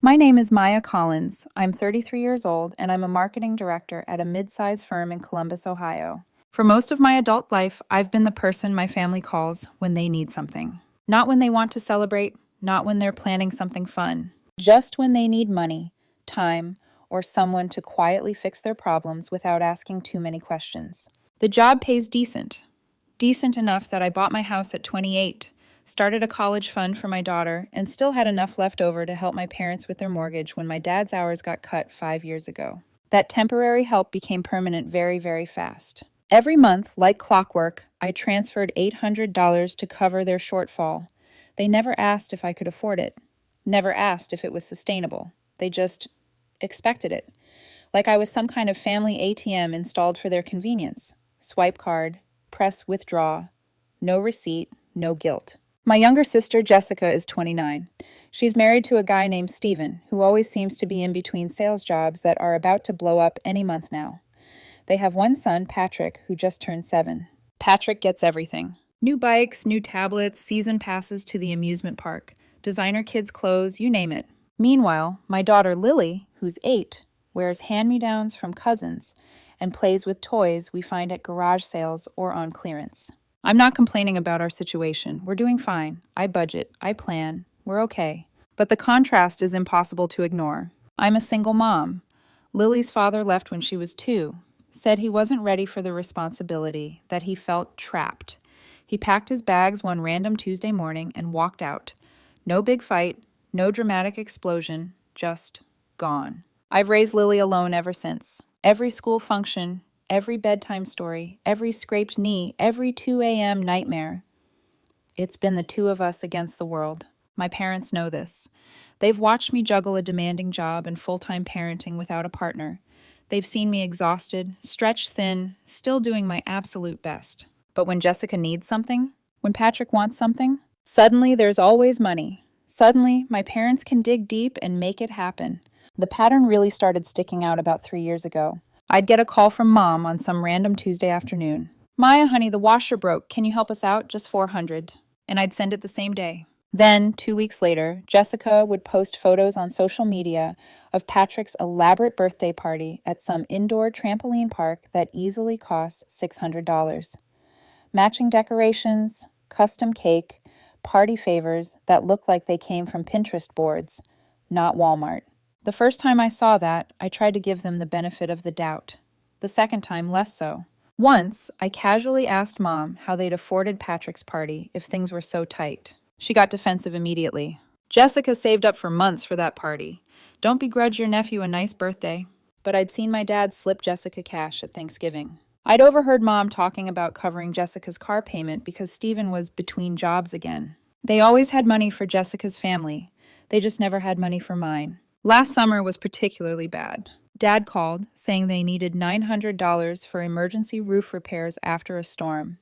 My name is Maya Collins. I'm 33 years old, and I'm a marketing director at a mid-sized firm in Columbus, Ohio. For most of my adult life, I've been the person my family calls when they need something. Not when they want to celebrate, not when they're planning something fun, just when they need money, time, or someone to quietly fix their problems without asking too many questions. The job pays decent. Decent enough that I bought my house at 28, started a college fund for my daughter, and still had enough left over to help my parents with their mortgage when my dad's hours got cut 5 years ago. That temporary help became permanent very, very fast. Every month, like clockwork, I transferred $800 to cover their shortfall. They never asked if I could afford it, never asked if it was sustainable. They just expected it, like I was some kind of family ATM installed for their convenience. Swipe card, press withdraw, no receipt, no guilt. My younger sister, Jessica, is 29. She's married to a guy named Steven, who always seems to be in between sales jobs that are about to blow up any month now. They have one son, Patrick, who just turned 7. Patrick gets everything. New bikes, new tablets, season passes to the amusement park, designer kids' clothes, you name it. Meanwhile, my daughter Lily, who's 8, wears hand-me-downs from cousins and plays with toys we find at garage sales or on clearance. I'm not complaining about our situation. We're doing fine. I budget. I plan. We're okay. But the contrast is impossible to ignore. I'm a single mom. Lily's father left when she was 2. Said he wasn't ready for the responsibility, that he felt trapped. He packed his bags one random Tuesday morning and walked out. No big fight, no dramatic explosion, just gone. I've raised Lily alone ever since. Every school function, every bedtime story, every scraped knee, every 2 a.m. nightmare. It's been the two of us against the world. My parents know this. They've watched me juggle a demanding job and full-time parenting without a partner. They've seen me exhausted, stretched thin, still doing my absolute best. But when Jessica needs something, when Patrick wants something, suddenly there's always money. Suddenly, my parents can dig deep and make it happen. The pattern really started sticking out about 3 years ago. I'd get a call from Mom on some random Tuesday afternoon. Maya, honey, the washer broke. Can you help us out? Just $400. And I'd send it the same day. Then, 2 weeks later, Jessica would post photos on social media of Patrick's elaborate birthday party at some indoor trampoline park that easily cost $600. Matching decorations, custom cake, party favors that look like they came from Pinterest boards, not Walmart. The first time I saw that, I tried to give them the benefit of the doubt. The second time, less so. Once, I casually asked Mom how they'd afforded Patrick's party if things were so tight. She got defensive immediately. Jessica saved up for months for that party. Don't begrudge your nephew a nice birthday. But I'd seen my dad slip Jessica cash at Thanksgiving. I'd overheard Mom talking about covering Jessica's car payment because Steven was between jobs again. They always had money for Jessica's family. They just never had money for mine. Last summer was particularly bad. Dad called, saying they needed $900 for emergency roof repairs after a storm.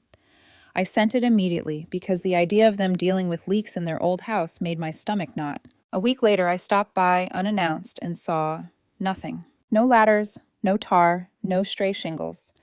I sent it immediately because the idea of them dealing with leaks in their old house made my stomach knot. A week later, I stopped by unannounced and saw nothing. No ladders, no tar, no stray shingles.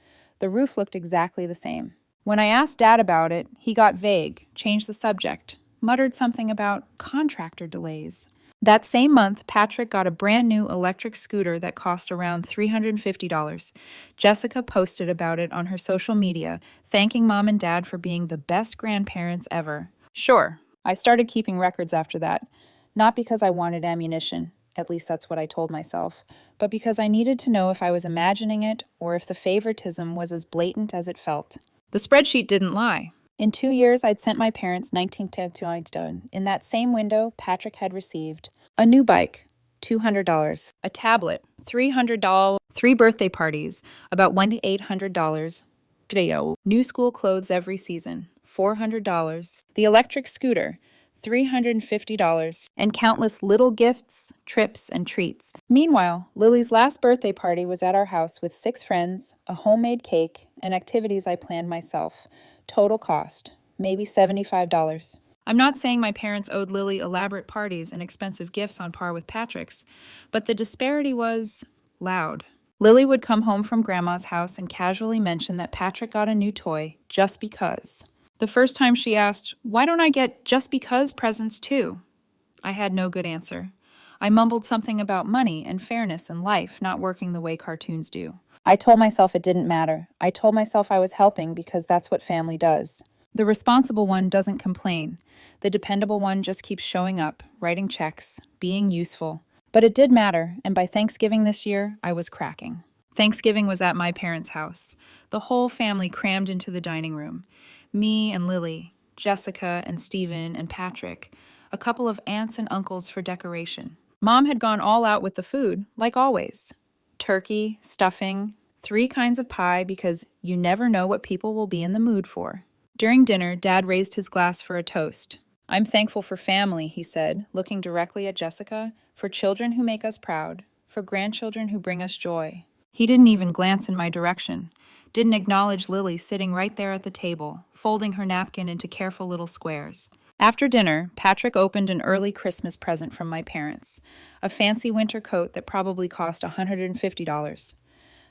The roof looked exactly the same. When I asked Dad about it, he got vague, changed the subject, muttered something about contractor delays. That same month, Patrick got a brand new electric scooter that cost around $350. Jessica posted about it on her social media, thanking Mom and Dad for being the best grandparents ever. Sure, I started keeping records after that, not because I wanted ammunition, at least that's what I told myself, but because I needed to know if I was imagining it or if the favoritism was as blatant as it felt. The spreadsheet didn't lie. In 2 years, I'd sent my parents $19. In that same window, Patrick had received a new bike, $200, a tablet, $300, 3 birthday parties, about $100 to $800, new school clothes every season, $400, the electric scooter, $350, and countless little gifts, trips, and treats. Meanwhile, Lily's last birthday party was at our house with 6 friends, a homemade cake, and activities I planned myself. Total cost, maybe $75. I'm not saying my parents owed Lily elaborate parties and expensive gifts on par with Patrick's, but the disparity was loud. Lily would come home from Grandma's house and casually mention that Patrick got a new toy just because. The first time she asked, "Why don't I get just because presents too?" I had no good answer. I mumbled something about money and fairness and life not working the way cartoons do. I told myself it didn't matter. I told myself I was helping because that's what family does. The responsible one doesn't complain. The dependable one just keeps showing up, writing checks, being useful. But it did matter, and by Thanksgiving this year, I was cracking. Thanksgiving was at my parents' house. The whole family crammed into the dining room. Me and Lily, Jessica and Stephen and Patrick, a couple of aunts and uncles for decoration. Mom had gone all out with the food, like always. Turkey, stuffing, 3 kinds of pie because you never know what people will be in the mood for. During dinner, Dad raised his glass for a toast. I'm thankful for family, he said, looking directly at Jessica, for children who make us proud, for grandchildren who bring us joy. He didn't even glance in my direction, didn't acknowledge Lily sitting right there at the table, folding her napkin into careful little squares. After dinner, Patrick opened an early Christmas present from my parents, a fancy winter coat that probably cost $150.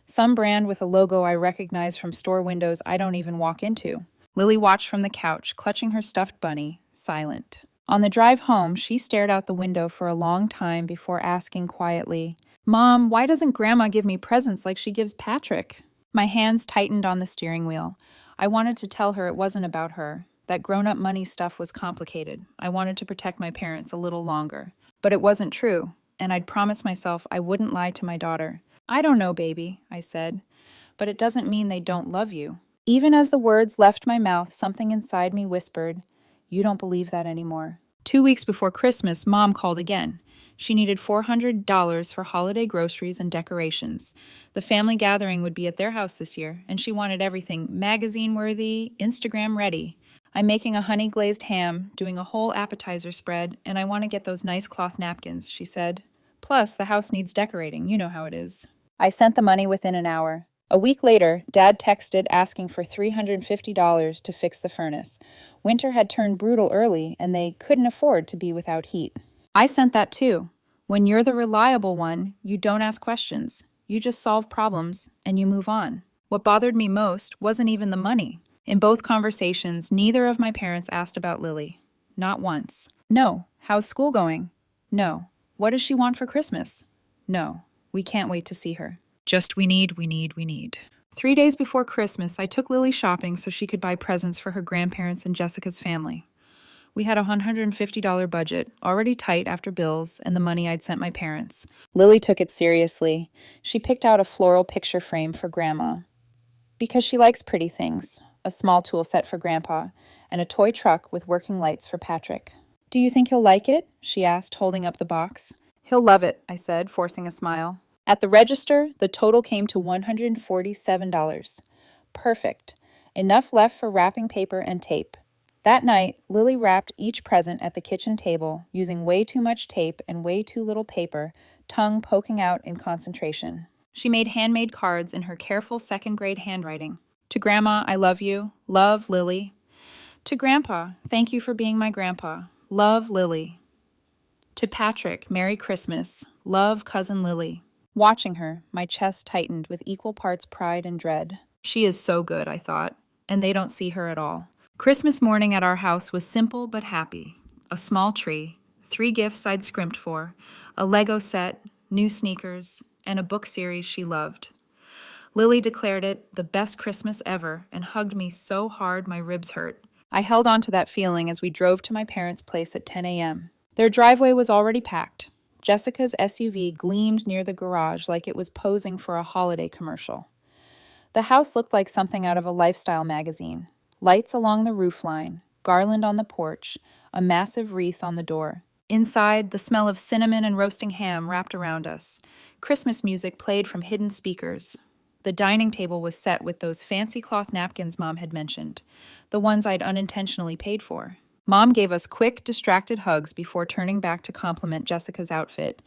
Some brand with a logo I recognize from store windows I don't even walk into. Lily watched from the couch, clutching her stuffed bunny, silent. On the drive home, she stared out the window for a long time before asking quietly, Mom, why doesn't Grandma give me presents like she gives Patrick? My hands tightened on the steering wheel. I wanted to tell her it wasn't about her, that grown-up money stuff was complicated. I wanted to protect my parents a little longer. But it wasn't true, and I'd promised myself I wouldn't lie to my daughter. I don't know, baby, I said, but it doesn't mean they don't love you. Even as the words left my mouth, something inside me whispered, you don't believe that anymore. 2 weeks before Christmas, Mom called again. She needed $400 for holiday groceries and decorations. The family gathering would be at their house this year, and she wanted everything magazine-worthy, Instagram-ready. I'm making a honey-glazed ham, doing a whole appetizer spread, and I want to get those nice cloth napkins, she said. Plus, the house needs decorating, you know how it is. I sent the money within an hour. A week later, Dad texted asking for $350 to fix the furnace. Winter had turned brutal early, and they couldn't afford to be without heat. I sent that too. When you're the reliable one, you don't ask questions. You just solve problems, and you move on. What bothered me most wasn't even the money. In both conversations, neither of my parents asked about Lily. Not once. No. How's school going? No. What does she want for Christmas? No. We can't wait to see her. Just we need. 3 days before Christmas, I took Lily shopping so she could buy presents for her grandparents and Jessica's family. We had a $150 budget, already tight after bills and the money I'd sent my parents. Lily took it seriously. She picked out a floral picture frame for Grandma. Because she likes pretty things, a small tool set for Grandpa, and a toy truck with working lights for Patrick. Do you think he'll like it? She asked, holding up the box. He'll love it, I said, forcing a smile. At the register, the total came to $147. Perfect. Enough left for wrapping paper and tape. That night, Lily wrapped each present at the kitchen table, using way too much tape and way too little paper, tongue poking out in concentration. She made handmade cards in her careful second-grade handwriting. To Grandma, I love you. Love, Lily. To Grandpa, thank you for being my grandpa. Love, Lily. To Patrick, Merry Christmas. Love, Cousin Lily. Watching her, my chest tightened with equal parts pride and dread. She is so good, I thought, and they don't see her at all. Christmas morning at our house was simple but happy. A small tree, 3 gifts I'd scrimped for, a Lego set, new sneakers, and a book series she loved. Lily declared it the best Christmas ever and hugged me so hard my ribs hurt. I held on to that feeling as we drove to my parents' place at 10 a.m. Their driveway was already packed. Jessica's SUV gleamed near the garage like it was posing for a holiday commercial. The house looked like something out of a lifestyle magazine. Lights along the roofline, garland on the porch, a massive wreath on the door. Inside, the smell of cinnamon and roasting ham wrapped around us. Christmas music played from hidden speakers. The dining table was set with those fancy cloth napkins Mom had mentioned, the ones I'd unintentionally paid for. Mom gave us quick, distracted hugs before turning back to compliment Jessica's outfit.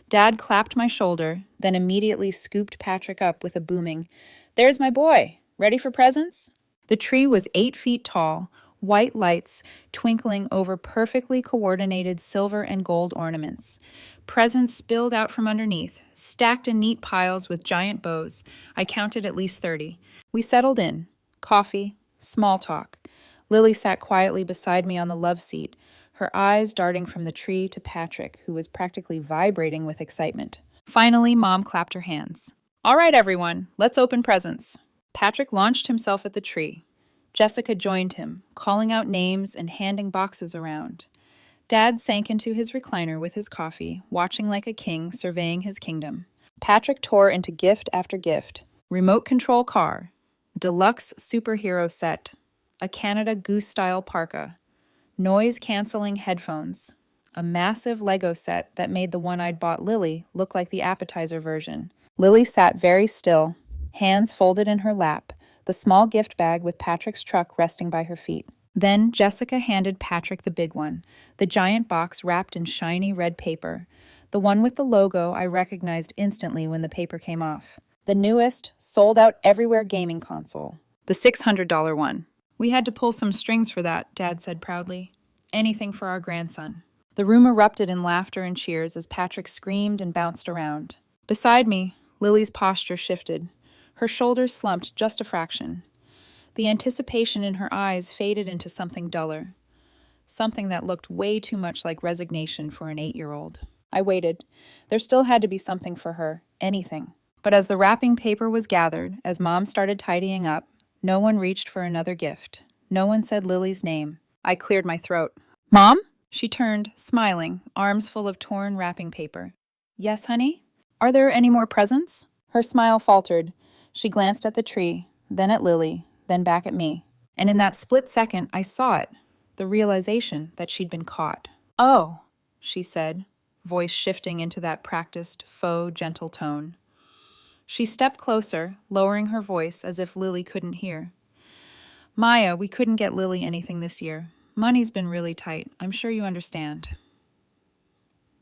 Dad clapped my shoulder, then immediately scooped Patrick up with a booming, "There's my boy! Ready for presents?" The tree was 8 feet tall, white lights twinkling over perfectly coordinated silver and gold ornaments. Presents spilled out from underneath, stacked in neat piles with giant bows. I counted at least 30. We settled in. Coffee, small talk. Lily sat quietly beside me on the love seat, her eyes darting from the tree to Patrick, who was practically vibrating with excitement. Finally, Mom clapped her hands. All right, everyone, let's open presents. Patrick launched himself at the tree. Jessica joined him, calling out names and handing boxes around. Dad sank into his recliner with his coffee, watching like a king surveying his kingdom. Patrick tore into gift after gift. Remote control car, deluxe superhero set, a Canada Goose-style parka, noise-canceling headphones, a massive Lego set that made the one I'd bought Lily look like the appetizer version. Lily sat very still, hands folded in her lap, the small gift bag with Patrick's truck resting by her feet. Then Jessica handed Patrick the big one, the giant box wrapped in shiny red paper, the one with the logo I recognized instantly when the paper came off. The newest, sold-out everywhere gaming console. The $600 one. We had to pull some strings for that, Dad said proudly. Anything for our grandson. The room erupted in laughter and cheers as Patrick screamed and bounced around. Beside me, Lily's posture shifted. Her shoulders slumped just a fraction. The anticipation in her eyes faded into something duller. Something that looked way too much like resignation for an 8-year-old. I waited. There still had to be something for her. Anything. But as the wrapping paper was gathered, as Mom started tidying up, no one reached for another gift. No one said Lily's name. I cleared my throat. Mom? She turned, smiling, arms full of torn wrapping paper. Yes, honey? Are there any more presents? Her smile faltered. She glanced at the tree, then at Lily, then back at me. And in that split second, I saw it, the realization that she'd been caught. Oh, she said, voice shifting into that practiced, faux, gentle tone. She stepped closer, lowering her voice as if Lily couldn't hear. Maya, we couldn't get Lily anything this year. Money's been really tight. I'm sure you understand.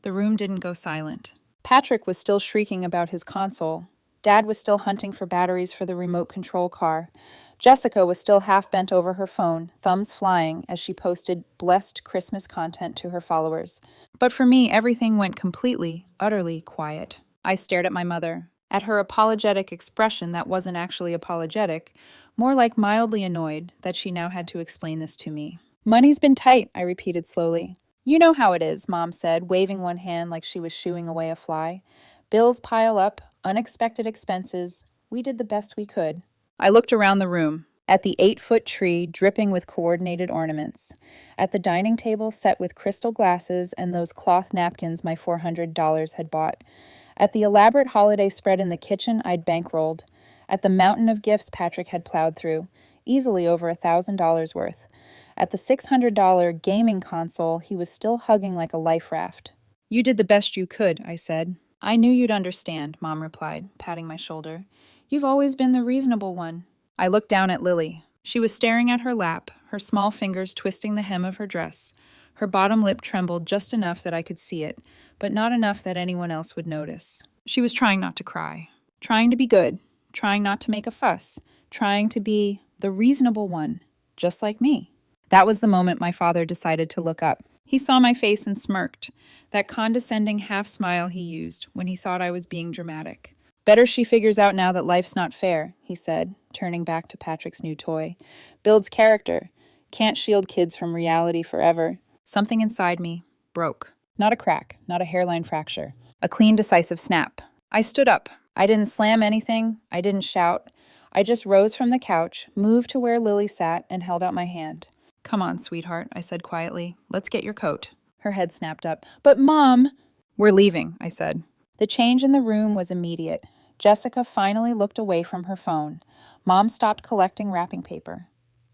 The room didn't go silent. Patrick was still shrieking about his console. Dad was still hunting for batteries for the remote control car. Jessica was still half bent over her phone, thumbs flying as she posted blessed Christmas content to her followers. But for me, everything went completely, utterly quiet. I stared at my mother, at her apologetic expression that wasn't actually apologetic, more like mildly annoyed that she now had to explain this to me. Money's been tight, I repeated slowly. You know how it is, Mom said, waving one hand like she was shooing away a fly. Bills pile up, unexpected expenses. We did the best we could. I looked around the room, at the 8-foot tree dripping with coordinated ornaments, at the dining table set with crystal glasses and those cloth napkins my $400 had bought, at the elaborate holiday spread in the kitchen I'd bankrolled, at the mountain of gifts Patrick had plowed through, easily over $1,000 worth, at the $600 gaming console he was still hugging like a life raft. You did the best you could, I said. I knew you'd understand, Mom replied, patting my shoulder. You've always been the reasonable one. I looked down at Lily. She was staring at her lap, her small fingers twisting the hem of her dress. Her bottom lip trembled just enough that I could see it, but not enough that anyone else would notice. She was trying not to cry, trying to be good, trying not to make a fuss, trying to be the reasonable one, just like me. That was the moment my father decided to look up. He saw my face and smirked, that condescending half-smile he used when he thought I was being dramatic. Better she figures out now that life's not fair, he said, turning back to Patrick's new toy. Builds character. Can't shield kids from reality forever. Something inside me broke. Not a crack, not a hairline fracture. A clean, decisive snap. I stood up. I didn't slam anything. I didn't shout. I just rose from the couch, moved to where Lily sat, and held out my hand. Come on, sweetheart, I said quietly. Let's get your coat. Her head snapped up. But Mom! We're leaving, I said. The change in the room was immediate. Jessica finally looked away from her phone. Mom stopped collecting wrapping paper.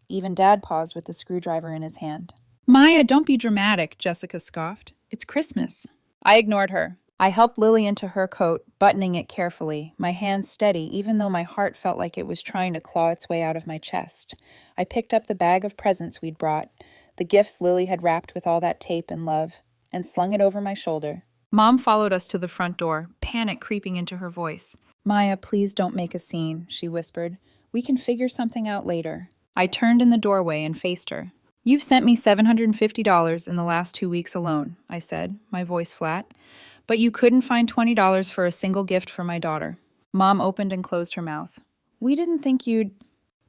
Even Dad paused with the screwdriver in his hand. Maya, don't be dramatic, Jessica scoffed. It's Christmas. I ignored her. I helped Lily into her coat, buttoning it carefully, my hands steady even though my heart felt like it was trying to claw its way out of my chest. I picked up the bag of presents we'd brought, the gifts Lily had wrapped with all that tape and love, and slung it over my shoulder. Mom followed us to the front door, panic creeping into her voice. Maya, please don't make a scene, she whispered. We can figure something out later. I turned in the doorway and faced her. You've sent me $750 in the last 2 weeks alone, I said, my voice flat. But you couldn't find $20 for a single gift for my daughter. Mom opened and closed her mouth. We didn't think you'd...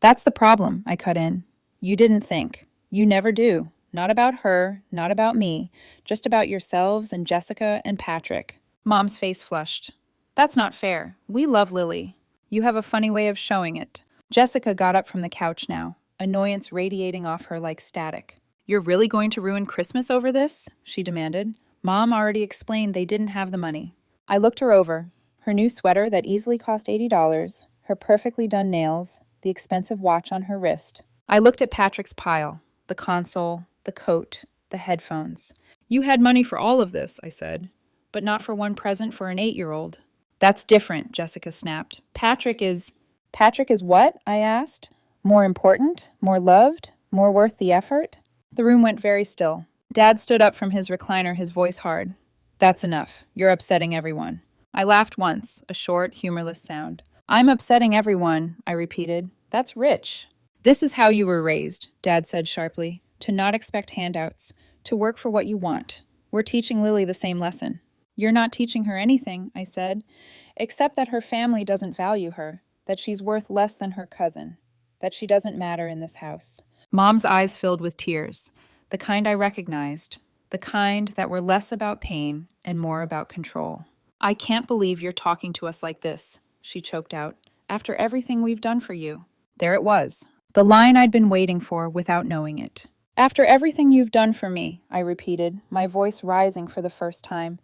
That's the problem, I cut in. You didn't think. You never do. Not about her, not about me, just about yourselves and Jessica and Patrick. Mom's face flushed. That's not fair. We love Lily. You have a funny way of showing it. Jessica got up from the couch now, annoyance radiating off her like static. You're really going to ruin Christmas over this? She demanded. Mom already explained they didn't have the money. I looked her over. Her new sweater that easily cost $80, her perfectly done nails, the expensive watch on her wrist. I looked at Patrick's pile, the console, the coat, the headphones. You had money for all of this, I said, but not for one present for an 8-year-old. That's different, Jessica snapped. Patrick is what? I asked. More important? More loved? More worth the effort? The room went very still. Dad stood up from his recliner, his voice hard. That's enough. You're upsetting everyone. I laughed once, a short, humorless sound. I'm upsetting everyone, I repeated. That's rich. This is how you were raised, Dad said sharply. To not expect handouts. To work for what you want. We're teaching Lily the same lesson. You're not teaching her anything, I said, except that her family doesn't value her, that she's worth less than her cousin, that she doesn't matter in this house. Mom's eyes filled with tears, the kind I recognized, the kind that were less about pain and more about control. I can't believe you're talking to us like this, she choked out, after everything we've done for you. There it was, the line I'd been waiting for without knowing it. After everything you've done for me, I repeated, my voice rising for the first time.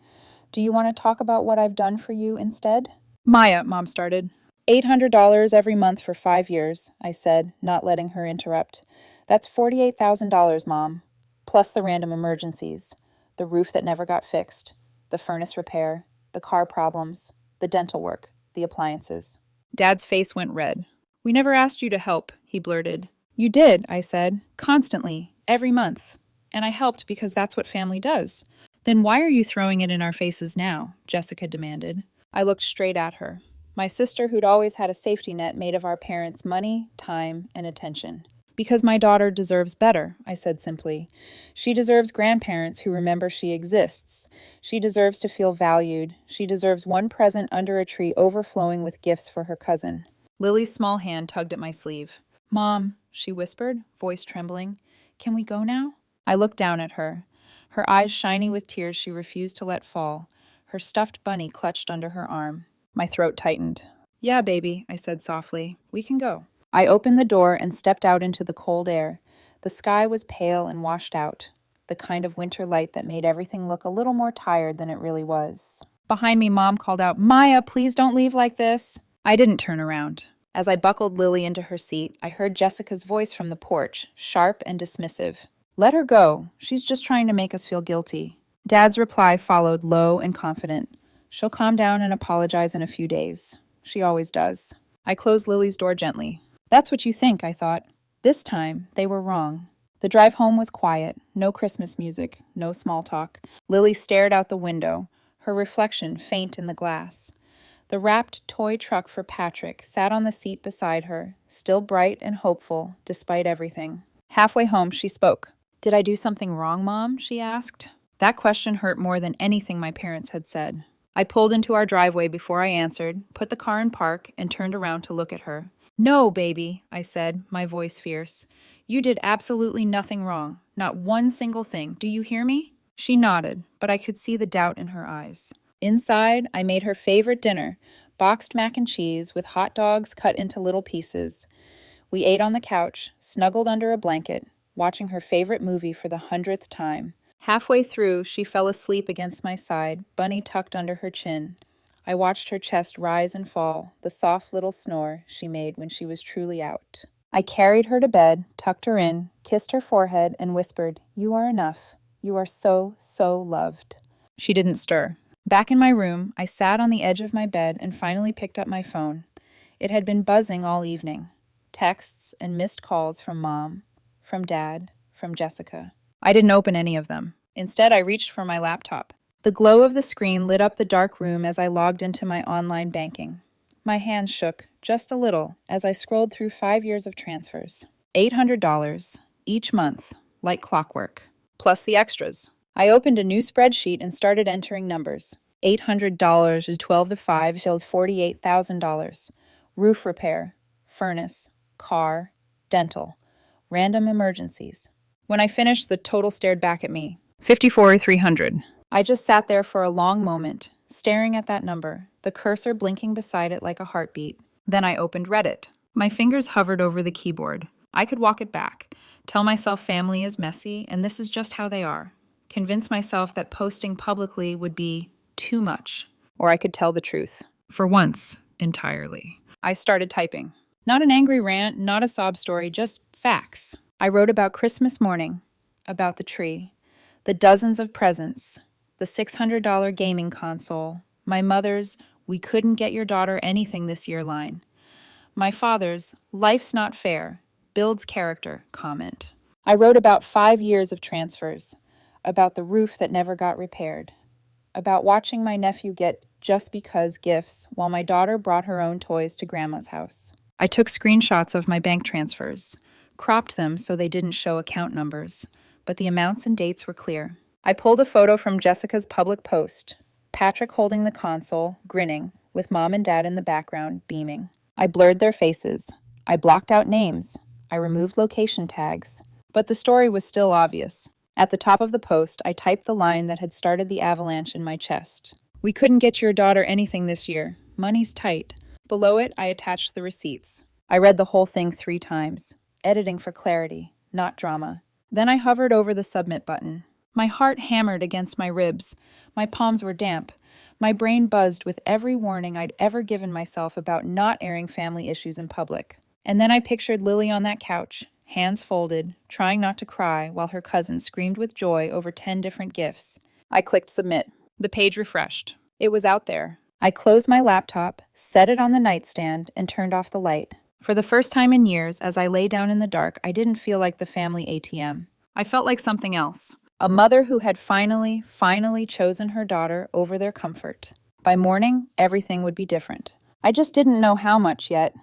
Do you want to talk about what I've done for you instead? Maya, Mom started. $800 every month for 5 years, I said, not letting her interrupt. That's $48,000, Mom, plus the random emergencies, the roof that never got fixed, the furnace repair, the car problems, the dental work, the appliances. Dad's face went red. We never asked you to help, he blurted. You did, I said, constantly, every month. And I helped because that's what family does. Then why are you throwing it in our faces now? Jessica demanded. I looked straight at her. My sister, who'd always had a safety net made of our parents' money, time, and attention. Because my daughter deserves better, I said simply. She deserves grandparents who remember she exists. She deserves to feel valued. She deserves one present under a tree overflowing with gifts for her cousin. Lily's small hand tugged at my sleeve. Mom, she whispered, voice trembling. Can we go now? I looked down at her. Her eyes shiny with tears she refused to let fall. Her stuffed bunny clutched under her arm. My throat tightened. Yeah, baby, I said softly. We can go. I opened the door and stepped out into the cold air. The sky was pale and washed out, the kind of winter light that made everything look a little more tired than it really was. Behind me, Mom called out, Maya, please don't leave like this. I didn't turn around. As I buckled Lily into her seat, I heard Jessica's voice from the porch, sharp and dismissive. Let her go. She's just trying to make us feel guilty. Dad's reply followed, low and confident. She'll calm down and apologize in a few days. She always does. I closed Lily's door gently. That's what you think, I thought. This time, they were wrong. The drive home was quiet, no Christmas music, no small talk. Lily stared out the window, her reflection faint in the glass. The wrapped toy truck for Patrick sat on the seat beside her, still bright and hopeful, despite everything. Halfway home, she spoke. Did I do something wrong, Mom? She asked. That question hurt more than anything my parents had said. I pulled into our driveway before I answered, put the car in park, and turned around to look at her. No, baby, I said, my voice fierce. You did absolutely nothing wrong. Not one single thing. Do you hear me? She nodded, but I could see the doubt in her eyes. Inside, I made her favorite dinner, boxed mac and cheese with hot dogs cut into little pieces. We ate on the couch, snuggled under a blanket, watching her favorite movie for the 100th time. Halfway through, she fell asleep against my side, bunny tucked under her chin. I watched her chest rise and fall, the soft little snore she made when she was truly out. I carried her to bed, tucked her in, kissed her forehead, and whispered, You are enough. You are so, so loved. She didn't stir. Back in my room, I sat on the edge of my bed and finally picked up my phone. It had been buzzing all evening. Texts and missed calls from Mom, from Dad, from Jessica. I didn't open any of them. Instead, I reached for my laptop. The glow of the screen lit up the dark room as I logged into my online banking. My hands shook, just a little, as I scrolled through 5 years of transfers. $800, each month, like clockwork, plus the extras. I opened a new spreadsheet and started entering numbers. $800 is 12 to 5, so it's $48,000. Roof repair, furnace, car, dental, random emergencies. When I finished, the total stared back at me. 54,300. I just sat there for a long moment, staring at that number, the cursor blinking beside it like a heartbeat. Then I opened Reddit. My fingers hovered over the keyboard. I could walk it back, tell myself family is messy and this is just how they are. Convince myself that posting publicly would be too much. Or I could tell the truth. For once, entirely. I started typing. Not an angry rant, not a sob story, just facts. I wrote about Christmas morning, about the tree, the dozens of presents, the $600 gaming console, my mother's "we couldn't get your daughter anything this year" line, my father's "life's not fair, builds character" comment. I wrote about 5 years of transfers, about the roof that never got repaired, about watching my nephew get just because gifts while my daughter brought her own toys to grandma's house. I took screenshots of my bank transfers, cropped them so they didn't show account numbers, but the amounts and dates were clear. I pulled a photo from Jessica's public post, Patrick holding the console, grinning, with mom and dad in the background, beaming. I blurred their faces. I blocked out names. I removed location tags. But the story was still obvious. At the top of the post, I typed the line that had started the avalanche in my chest. "We couldn't get your daughter anything this year. Money's tight." Below it, I attached the receipts. I read the whole thing 3 times, editing for clarity, not drama. Then I hovered over the submit button. My heart hammered against my ribs. My palms were damp. My brain buzzed with every warning I'd ever given myself about not airing family issues in public. And then I pictured Lily on that couch, hands folded, trying not to cry while her cousin screamed with joy over 10 different gifts. I clicked submit. The page refreshed. It was out there. I closed my laptop, set it on the nightstand, and turned off the light. For the first time in years, as I lay down in the dark, I didn't feel like the family ATM. I felt like something else. A mother who had finally chosen her daughter over their comfort. By morning, everything would be different. I just didn't know how much yet.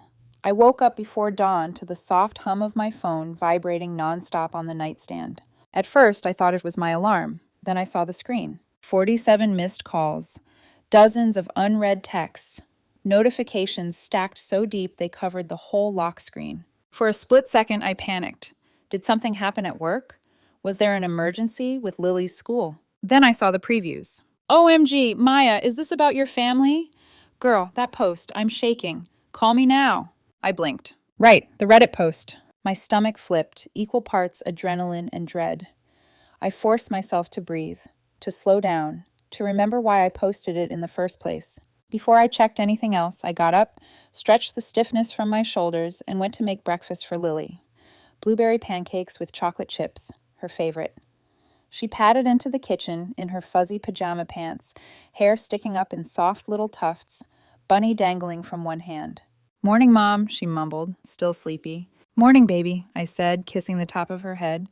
I woke up before dawn to the soft hum of my phone vibrating nonstop on the nightstand. At first, I thought it was my alarm. Then I saw the screen. 47 missed calls. Dozens of unread texts. Notifications stacked so deep they covered the whole lock screen. For a split second, I panicked. Did something happen at work? Was there an emergency with Lily's school? Then I saw the previews. "OMG, Maya, is this about your family?" "Girl, that post, I'm shaking. Call me now." I blinked. "Right, the Reddit post." My stomach flipped, equal parts adrenaline and dread. I forced myself to breathe, to slow down, to remember why I posted it in the first place. Before I checked anything else, I got up, stretched the stiffness from my shoulders, and went to make breakfast for Lily. Blueberry pancakes with chocolate chips, her favorite. She padded into the kitchen in her fuzzy pajama pants, hair sticking up in soft little tufts, bunny dangling from one hand. "Morning, Mom," she mumbled, still sleepy. "Morning, baby," I said, kissing the top of her head.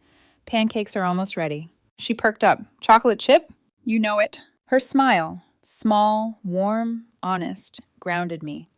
"Pancakes are almost ready." She perked up. "Chocolate chip? You know it." Her smile, small, warm, honest, grounded me,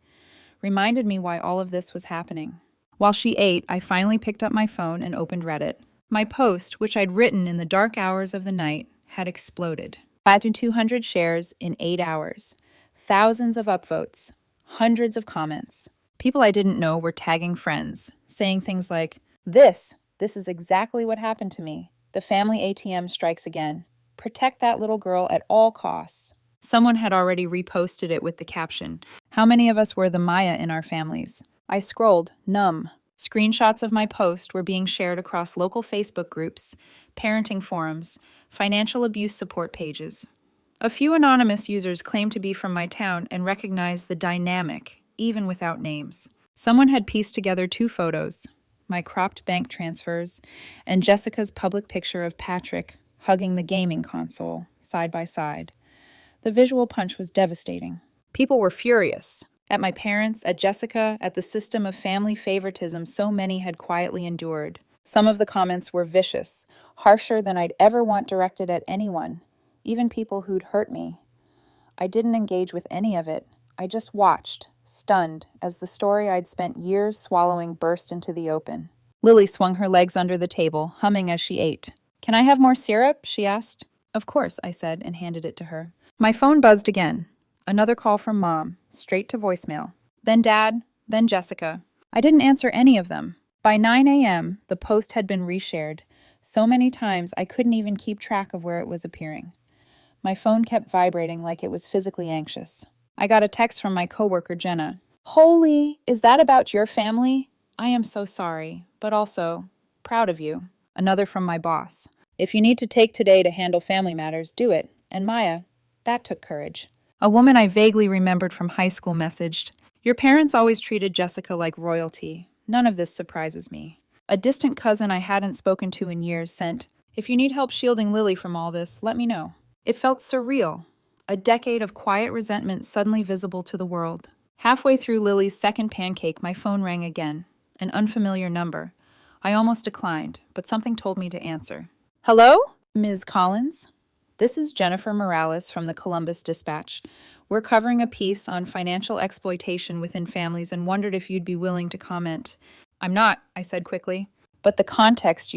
reminded me why all of this was happening. While she ate, I finally picked up my phone and opened Reddit. My post, which I'd written in the dark hours of the night, had exploded. 5,200 shares in 8 hours. Thousands of upvotes. Hundreds of comments. People I didn't know were tagging friends, saying things like, This is exactly what happened to me. The family ATM strikes again. Protect that little girl at all costs." Someone had already reposted it with the caption, "How many of us were the Maya in our families?" I scrolled, numb. Screenshots of my post were being shared across local Facebook groups, parenting forums, financial abuse support pages. A few anonymous users claimed to be from my town and recognized the dynamic, even without names. Someone had pieced together 2 photos, my cropped bank transfers and Jessica's public picture of Patrick hugging the gaming console, side by side. The visual punch was devastating. People were furious. At my parents, at Jessica, at the system of family favoritism so many had quietly endured. Some of the comments were vicious, harsher than I'd ever want directed at anyone, even people who'd hurt me. I didn't engage with any of it. I just watched, stunned, as the story I'd spent years swallowing burst into the open. Lily swung her legs under the table, humming as she ate. "Can I have more syrup?" she asked. "Of course," I said, and handed it to her. My phone buzzed again. Another call from Mom, straight to voicemail. Then Dad, then Jessica. I didn't answer any of them. By 9 a.m., the post had been reshared, So many times I couldn't even keep track of where it was appearing. My phone kept vibrating like it was physically anxious. I got a text from my coworker, Jenna. Holy, is that about your family? I am so sorry, but also proud of you. Another from my boss. If you need to take today to handle family matters, do it. And Maya, that took courage. A woman I vaguely remembered from high school messaged, your parents always treated Jessica like royalty. None of this surprises me. A distant cousin I hadn't spoken to in years sent, if you need help shielding Lily from all this, let me know. It felt surreal. A decade of quiet resentment suddenly visible to the world. Halfway through Lily's second pancake, my phone rang again. An unfamiliar number. I almost declined, but something told me to answer. Hello? Ms. Collins? This is Jennifer Morales from the Columbus Dispatch. We're covering a piece on financial exploitation within families and wondered if you'd be willing to comment. I'm not, I said quickly. But the context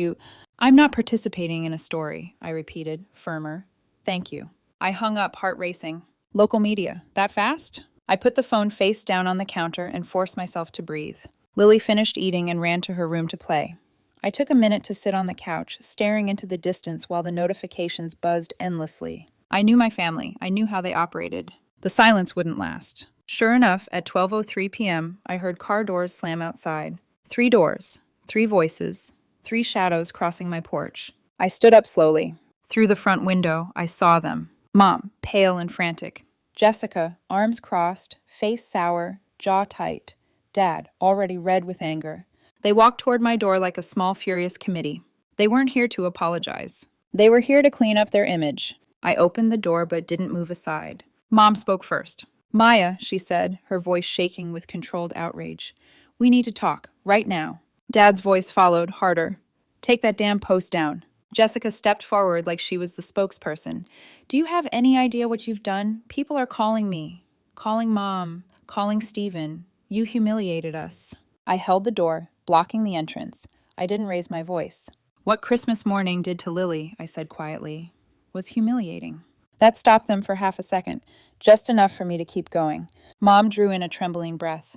I'm not participating in a story, I repeated, firmer. Thank you. I hung up, heart racing. Local media, that fast? I put the phone face down on the counter and forced myself to breathe. Lily finished eating and ran to her room to play. I took a minute to sit on the couch, staring into the distance while the notifications buzzed endlessly. I knew my family. I knew how they operated. The silence wouldn't last. Sure enough, at 12:03 p.m., I heard car doors slam outside. 3 doors, 3 voices, 3 shadows crossing my porch. I stood up slowly. Through the front window, I saw them. Mom, pale and frantic. Jessica, arms crossed, face sour, jaw tight. Dad, already red with anger. They walked toward my door like a small, furious committee. They weren't here to apologize. They were here to clean up their image. I opened the door but didn't move aside. Mom spoke first. Maya, she said, her voice shaking with controlled outrage. We need to talk, right now. Dad's voice followed, harder. Take that damn post down. Jessica stepped forward like she was the spokesperson. Do you have any idea what you've done? People are calling me. Calling Mom. Calling Stephen. You humiliated us. I held the door, blocking the entrance. I didn't raise my voice. What Christmas morning did to Lily, I said quietly, was humiliating. That stopped them for half a second, just enough for me to keep going. Mom drew in a trembling breath.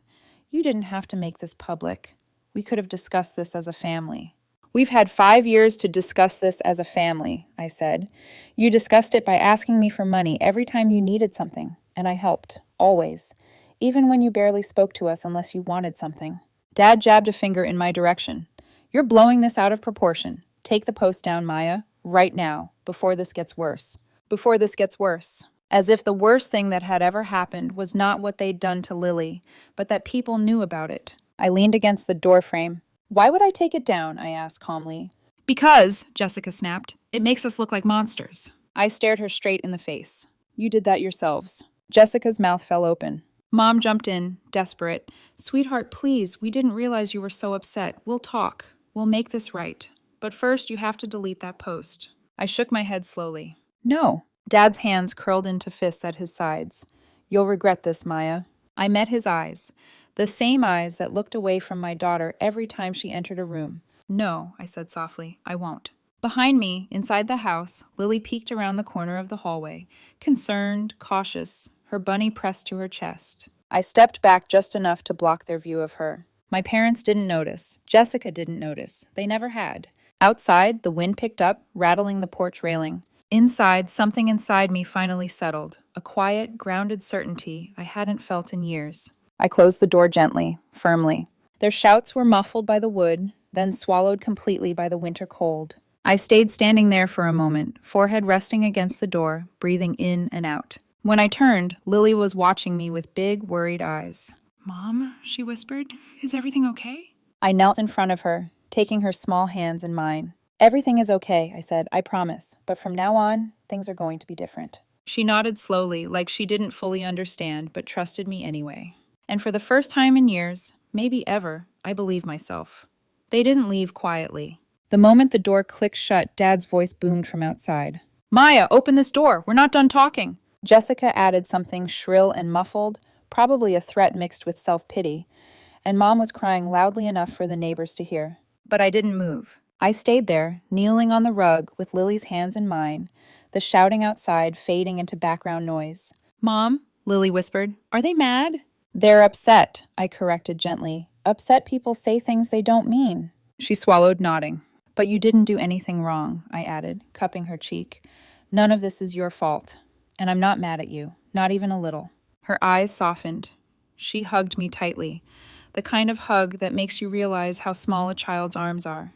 You didn't have to make this public. We could have discussed this as a family. We've had 5 years to discuss this as a family, I said. You discussed it by asking me for money every time you needed something, and I helped, always, even when you barely spoke to us unless you wanted something. Dad jabbed a finger in my direction. You're blowing this out of proportion. Take the post down, Maya, right now, before this gets worse. Before this gets worse. As if the worst thing that had ever happened was not what they'd done to Lily, but that people knew about it. I leaned against the doorframe. Why would I take it down? I asked calmly. Because, Jessica snapped, it makes us look like monsters. I stared her straight in the face. You did that yourselves. Jessica's mouth fell open. Mom jumped in, desperate. Sweetheart, please, we didn't realize you were so upset. We'll talk. We'll make this right. But first, you have to delete that post. I shook my head slowly. No. Dad's hands curled into fists at his sides. You'll regret this, Maya. I met his eyes. The same eyes that looked away from my daughter every time she entered a room. No, I said softly, I won't. Behind me, inside the house, Lily peeked around the corner of the hallway, concerned, cautious, her bunny pressed to her chest. I stepped back just enough to block their view of her. My parents didn't notice. Jessica didn't notice. They never had. Outside, the wind picked up, rattling the porch railing. Inside, something inside me finally settled, a quiet, grounded certainty I hadn't felt in years. I closed the door gently, firmly. Their shouts were muffled by the wood, then swallowed completely by the winter cold. I stayed standing there for a moment, forehead resting against the door, breathing in and out. When I turned, Lily was watching me with big, worried eyes. Mom, she whispered, is everything okay? I knelt in front of her, taking her small hands in mine. Everything is okay, I said, I promise. But from now on, things are going to be different. She nodded slowly, like she didn't fully understand, but trusted me anyway. And for the first time in years, maybe ever, I believed myself. They didn't leave quietly. The moment the door clicked shut, Dad's voice boomed from outside. Maya, open this door. We're not done talking. Jessica added something shrill and muffled, probably a threat mixed with self-pity, and Mom was crying loudly enough for the neighbors to hear. But I didn't move. I stayed there, kneeling on the rug with Lily's hands in mine, the shouting outside fading into background noise. Mom, Lily whispered, are they mad? They're upset, I corrected gently. Upset people say things they don't mean. She swallowed, nodding. But you didn't do anything wrong, I added, cupping her cheek. None of this is your fault. And I'm not mad at you, not even a little. Her eyes softened. She hugged me tightly, the kind of hug that makes you realize how small a child's arms are.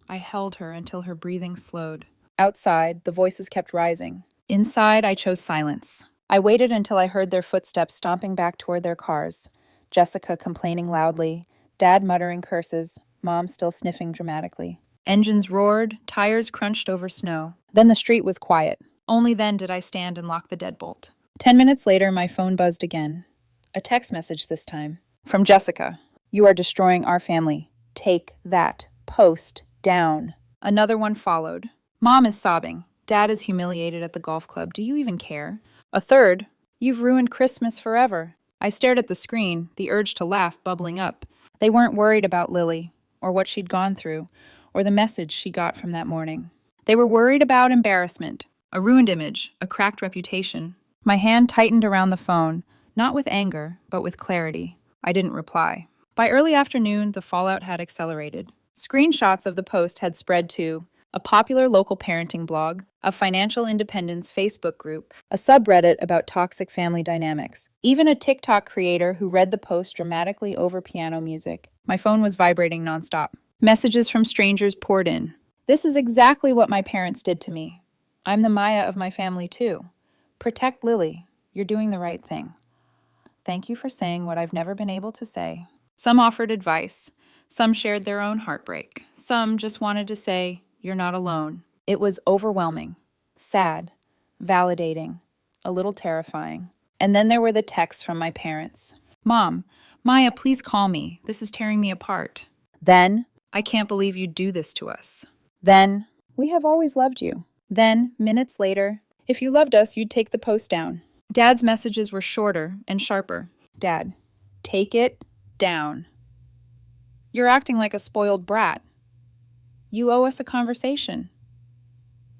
I held her until her breathing slowed. Outside, the voices kept rising. Inside, I chose silence. I waited until I heard their footsteps stomping back toward their cars. Jessica complaining loudly, Dad muttering curses, Mom still sniffing dramatically. Engines roared, tires crunched over snow. Then the street was quiet. Only then did I stand and lock the deadbolt. 10 minutes later, my phone buzzed again. A text message this time. From Jessica. You are destroying our family. Take that post down. Another one followed. Mom is sobbing. Dad is humiliated at the golf club. Do you even care? A third. You've ruined Christmas forever. I stared at the screen, the urge to laugh bubbling up. They weren't worried about Lily, or what she'd gone through, or the message she got from that morning. They were worried about embarrassment, a ruined image, a cracked reputation. My hand tightened around the phone, not with anger, but with clarity. I didn't reply. By early afternoon, the fallout had accelerated. Screenshots of the post had spread to a popular local parenting blog, a financial independence Facebook group, a subreddit about toxic family dynamics, even a TikTok creator who read the post dramatically over piano music. My phone was vibrating nonstop. Messages from strangers poured in. This is exactly what my parents did to me. I'm the Maya of my family too. Protect Lily. You're doing the right thing. Thank you for saying what I've never been able to say. Some offered advice. Some shared their own heartbreak. Some just wanted to say, you're not alone. It was overwhelming, sad, validating, a little terrifying. And then there were the texts from my parents. Mom, Maya, please call me. This is tearing me apart. Then, I can't believe you'd do this to us. Then, we have always loved you. Then, minutes later, if you loved us, you'd take the post down. Dad's messages were shorter and sharper. Dad, take it down. You're acting like a spoiled brat. You owe us a conversation.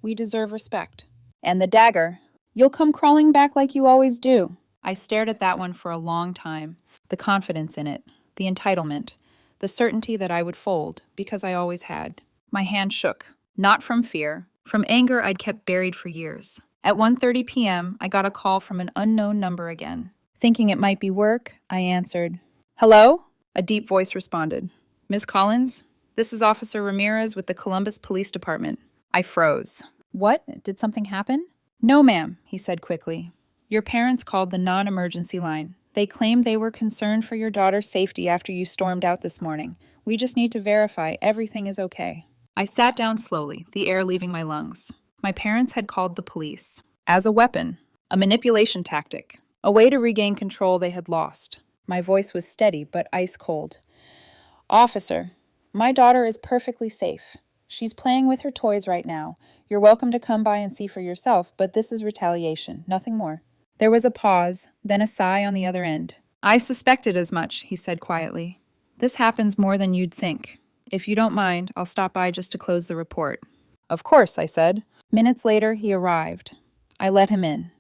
We deserve respect. And the dagger. You'll come crawling back like you always do. I stared at that one for a long time. The confidence in it, the entitlement, the certainty that I would fold, because I always had. My hand shook, not from fear, from anger I'd kept buried for years. At 1:30 p.m., I got a call from an unknown number again. Thinking it might be work, I answered. Hello? A deep voice responded. Ms. Collins? This is Officer Ramirez with the Columbus Police Department. I froze. What? Did something happen? No, ma'am, he said quickly. Your parents called the non-emergency line. They claimed they were concerned for your daughter's safety after you stormed out this morning. We just need to verify everything is okay. I sat down slowly, the air leaving my lungs. My parents had called the police. As a weapon. A manipulation tactic. A way to regain control they had lost. My voice was steady but ice cold. Officer, my daughter is perfectly safe. She's playing with her toys right now. You're welcome to come by and see for yourself, but this is retaliation, nothing more. There was a pause, then a sigh on the other end. I suspected as much, he said quietly. This happens more than you'd think. If you don't mind, I'll stop by just to close the report. Of course, I said. Minutes later, he arrived. I let him in.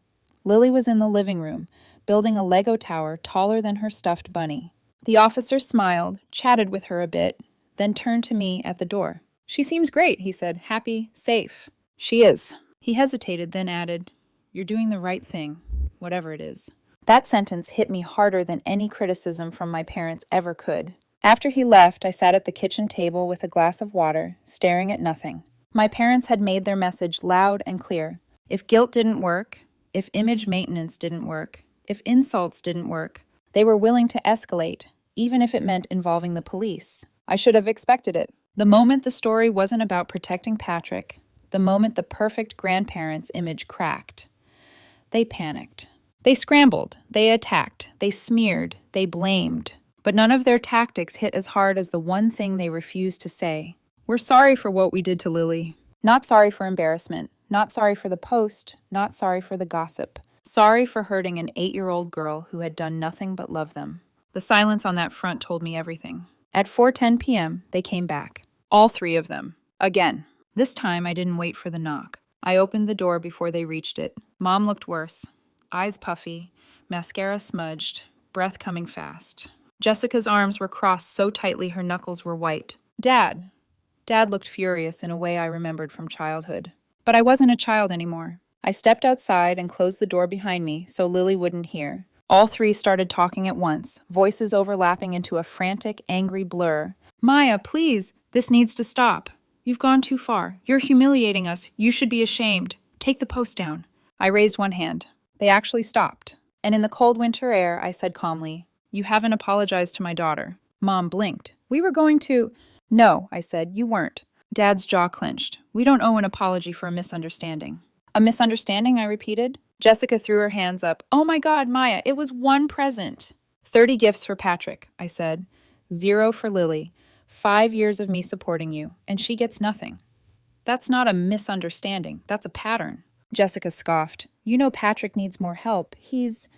Lily was in the living room, building a Lego tower taller than her stuffed bunny. The officer smiled, chatted with her a bit, then turned to me at the door. She seems great, he said, happy, safe. She is. He hesitated, then added, You're doing the right thing, whatever it is. That sentence hit me harder than any criticism from my parents ever could. After he left, I sat at the kitchen table with a glass of water, staring at nothing. My parents had made their message loud and clear. If guilt didn't work, if image maintenance didn't work, if insults didn't work, they were willing to escalate, even if it meant involving the police. I should have expected it. The moment the story wasn't about protecting Patrick, the moment the perfect grandparents' image cracked, they panicked. They scrambled, they attacked, they smeared, they blamed. But none of their tactics hit as hard as the one thing they refused to say. We're sorry for what we did to Lily. Not sorry for embarrassment. Not sorry for the post. Not sorry for the gossip. Sorry for hurting an 8-year-old girl who had done nothing but love them. The silence on that front told me everything. At 4:10 p.m., they came back. All 3 of them. Again. This time, I didn't wait for the knock. I opened the door before they reached it. Mom looked worse. Eyes puffy, mascara smudged, breath coming fast. Jessica's arms were crossed so tightly her knuckles were white. Dad, Dad looked furious in a way I remembered from childhood. But I wasn't a child anymore. I stepped outside and closed the door behind me so Lily wouldn't hear. All three started talking at once, voices overlapping into a frantic, angry blur. Maya, please, this needs to stop. You've gone too far. You're humiliating us. You should be ashamed. Take the post down. I raised one hand. They actually stopped. And in the cold winter air, I said calmly, You haven't apologized to my daughter. Mom blinked. We were going to... No, I said, you weren't. Dad's jaw clenched. We don't owe an apology for a misunderstanding. A misunderstanding, I repeated. Jessica threw her hands up. Oh my God, Maya, it was one present. 30 gifts for Patrick, I said. 0 for Lily. 5 years of me supporting you, and she gets nothing. That's not a misunderstanding. That's a pattern. Jessica scoffed. You know Patrick needs more help. He's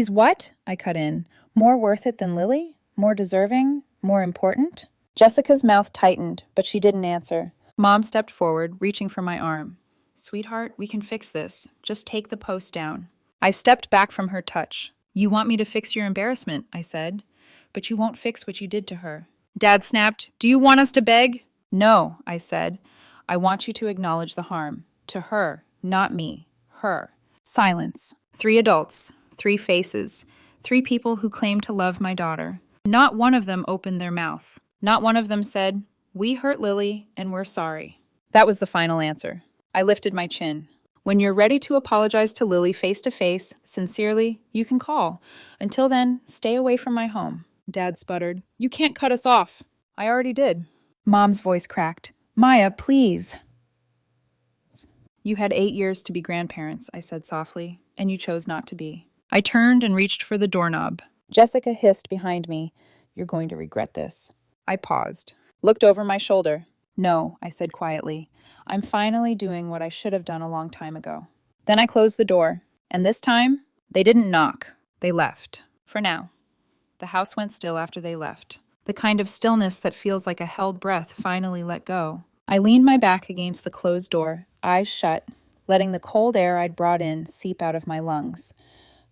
what? I cut in. More worth it than Lily? More deserving? More important? Jessica's mouth tightened, but she didn't answer. Mom stepped forward, reaching for my arm. Sweetheart, we can fix this. Just take the post down. I stepped back from her touch. You want me to fix your embarrassment, I said. But you won't fix what you did to her. Dad snapped. Do you want us to beg? No, I said. I want you to acknowledge the harm. To her, not me. Her. Silence. 3 adults. 3 faces. 3 people who claim to love my daughter. Not one of them opened their mouth. Not one of them said, We hurt Lily, and we're sorry. That was the final answer. I lifted my chin. When you're ready to apologize to Lily face to face, sincerely, you can call. Until then, stay away from my home. Dad sputtered. You can't cut us off. I already did. Mom's voice cracked. Maya, please. You had 8 years to be grandparents, I said softly, and you chose not to be. I turned and reached for the doorknob. Jessica hissed behind me. You're going to regret this. I paused, looked over my shoulder. No, I said quietly. I'm finally doing what I should have done a long time ago. Then I closed the door, and this time, they didn't knock. They left. For now. The house went still after they left. The kind of stillness that feels like a held breath finally let go. I leaned my back against the closed door, eyes shut, letting the cold air I'd brought in seep out of my lungs.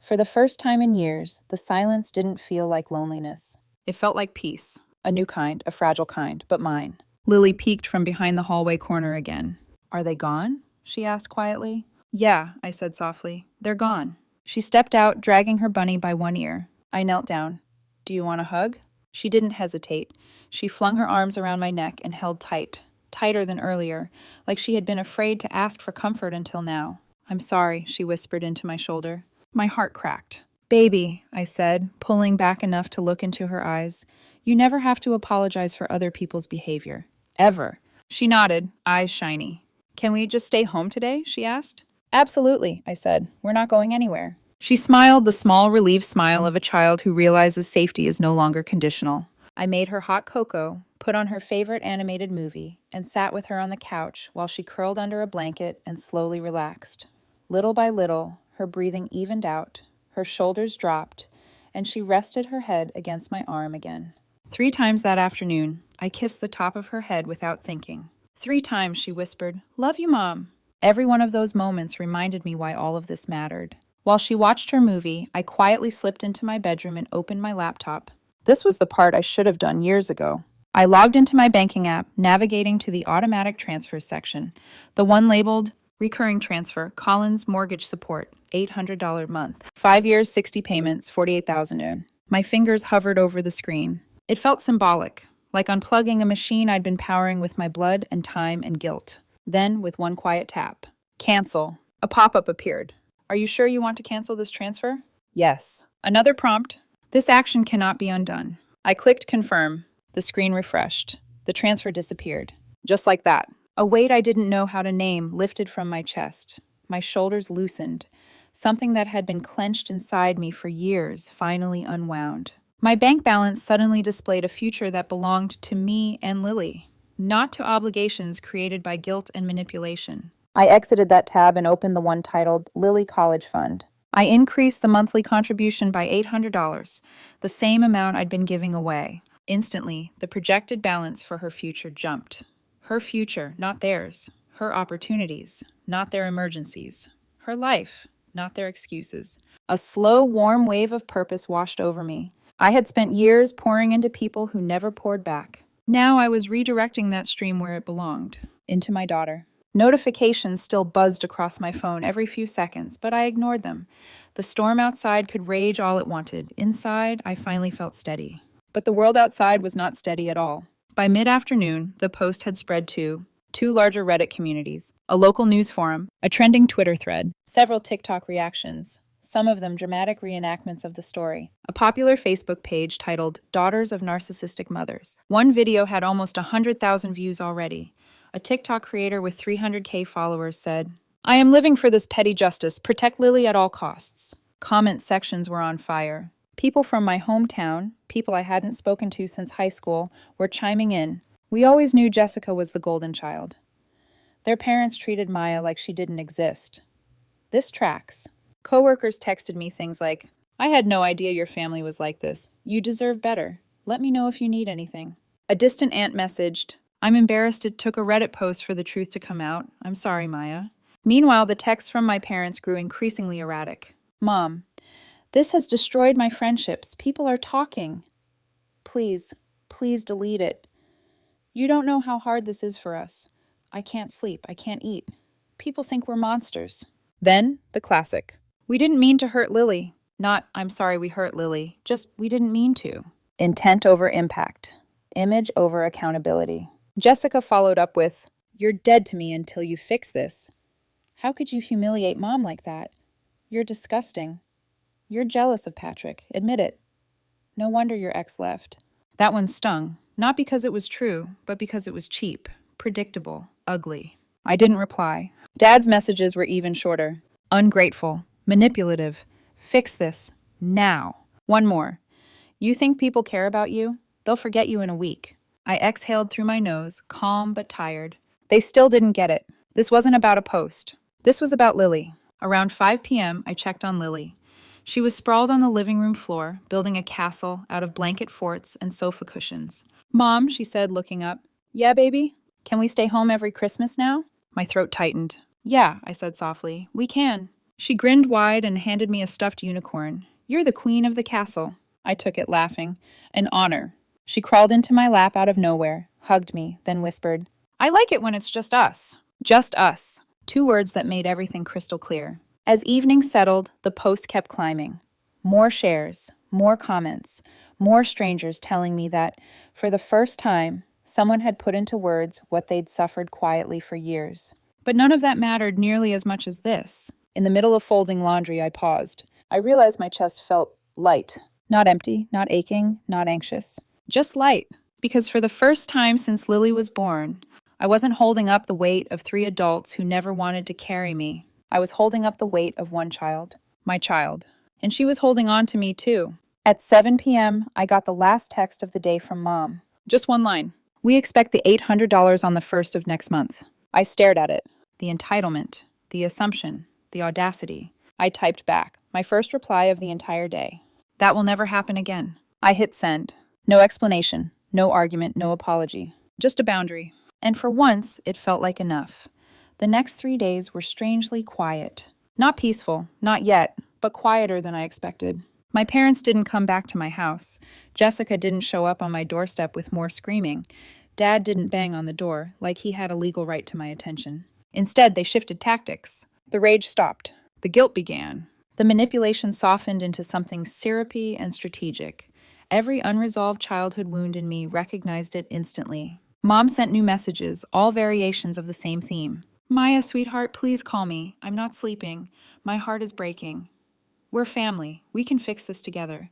For the first time in years, the silence didn't feel like loneliness. It felt like peace. A new kind, a fragile kind, but mine. Lily peeked from behind the hallway corner again. Are they gone? She asked quietly. Yeah, I said softly. They're gone. She stepped out, dragging her bunny by one ear. I knelt down. Do you want a hug? She didn't hesitate. She flung her arms around my neck and held tight, tighter than earlier, like she had been afraid to ask for comfort until now. I'm sorry, she whispered into my shoulder. My heart cracked. Baby, I said, pulling back enough to look into her eyes. You never have to apologize for other people's behavior. Ever. She nodded, eyes shiny. Can we just stay home today? She asked. Absolutely, I said. We're not going anywhere. She smiled the small, relieved smile of a child who realizes safety is no longer conditional. I made her hot cocoa, put on her favorite animated movie, and sat with her on the couch while she curled under a blanket and slowly relaxed. Little by little, her breathing evened out, her shoulders dropped, and she rested her head against my arm again. 3 times that afternoon, I kissed the top of her head without thinking. 3 times she whispered, Love you, Mom. Every one of those moments reminded me why all of this mattered. While she watched her movie, I quietly slipped into my bedroom and opened my laptop. This was the part I should have done years ago. I logged into my banking app, navigating to the automatic transfers section, the one labeled Recurring Transfer, Collins Mortgage Support, $800 month. 5 years, 60 payments, $48,000. My fingers hovered over the screen. It felt symbolic, like unplugging a machine I'd been powering with my blood and time and guilt. Then, with one quiet tap, cancel. A pop-up appeared. Are you sure you want to cancel this transfer? Yes. Another prompt. This action cannot be undone. I clicked confirm. The screen refreshed. The transfer disappeared. Just like that. A weight I didn't know how to name lifted from my chest. My shoulders loosened. Something that had been clenched inside me for years finally unwound. My bank balance suddenly displayed a future that belonged to me and Lily, not to obligations created by guilt and manipulation. I exited that tab and opened the one titled Lily College Fund. I increased the monthly contribution by $800, the same amount I'd been giving away. Instantly, the projected balance for her future jumped. Her future, not theirs. Her opportunities, not their emergencies. Her life, not their excuses. A slow, warm wave of purpose washed over me. I had spent years pouring into people who never poured back. Now I was redirecting that stream where it belonged, into my daughter. Notifications still buzzed across my phone every few seconds, but I ignored them. The storm outside could rage all it wanted. Inside, I finally felt steady. But the world outside was not steady at all. By mid-afternoon, the post had spread to two larger Reddit communities, a local news forum, a trending Twitter thread, several TikTok reactions, some of them dramatic reenactments of the story, a popular Facebook page titled Daughters of Narcissistic Mothers. One video had almost 100,000 views already. A TikTok creator with 300K followers said, "I am living for this petty justice. Protect Lily at all costs." Comment sections were on fire. People from my hometown, people I hadn't spoken to since high school, were chiming in. We always knew Jessica was the golden child. Their parents treated Maya like she didn't exist. This tracks. Coworkers texted me things like, "I had no idea your family was like this. You deserve better. Let me know if you need anything." A distant aunt messaged, "I'm embarrassed it took a Reddit post for the truth to come out. I'm sorry, Maya." Meanwhile, the texts from my parents grew increasingly erratic. "Mom, this has destroyed my friendships. People are talking. Please, please delete it. You don't know how hard this is for us. I can't sleep. I can't eat. People think we're monsters." Then, the classic. "We didn't mean to hurt Lily." Not, "I'm sorry we hurt Lily." Just, "We didn't mean to." Intent over impact. Image over accountability. Jessica followed up with, "You're dead to me until you fix this. How could you humiliate Mom like that? You're disgusting. You're jealous of Patrick. Admit it. No wonder your ex left." That one stung. Not because it was true, but because it was cheap, predictable, ugly. I didn't reply. Dad's messages were even shorter. Ungrateful, manipulative. Fix this. Now. One more. You think people care about you? They'll forget you in a week. I exhaled through my nose, calm but tired. They still didn't get it. This wasn't about a post. This was about Lily. Around 5 p.m., I checked on Lily. She was sprawled on the living room floor, building a castle out of blanket forts and sofa cushions. "Mom," she said, looking up. "Yeah, baby? Can we stay home every Christmas now?" My throat tightened. "Yeah," I said softly. "We can." She grinned wide and handed me a stuffed unicorn. "You're the queen of the castle." I took it, laughing. "An honor." She crawled into my lap out of nowhere, hugged me, then whispered, "I like it when it's just us." Just us. 2 words that made everything crystal clear. As evening settled, the post kept climbing. More shares, more comments, more strangers telling me that, for the first time, someone had put into words what they'd suffered quietly for years. But none of that mattered nearly as much as this. In the middle of folding laundry, I paused. I realized my chest felt light. Not empty, not aching, not anxious. Just light. Because for the first time since Lily was born, I wasn't holding up the weight of 3 adults who never wanted to carry me. I was holding up the weight of one child. My child. And she was holding on to me, too. At 7 p.m., I got the last text of the day from Mom. Just one line. "We expect the $800 on the 1st of next month." I stared at it. The entitlement. The assumption. The audacity. I typed back. My first reply of the entire day. "That will never happen again." I hit send. No explanation. No argument. No apology. Just a boundary. And for once, it felt like enough. The next 3 days were strangely quiet. Not peaceful, not yet, but quieter than I expected. My parents didn't come back to my house. Jessica didn't show up on my doorstep with more screaming. Dad didn't bang on the door, like he had a legal right to my attention. Instead, they shifted tactics. The rage stopped. The guilt began. The manipulation softened into something syrupy and strategic. Every unresolved childhood wound in me recognized it instantly. Mom sent new messages, all variations of the same theme. "Maya, sweetheart, please call me. I'm not sleeping. My heart is breaking. We're family. We can fix this together.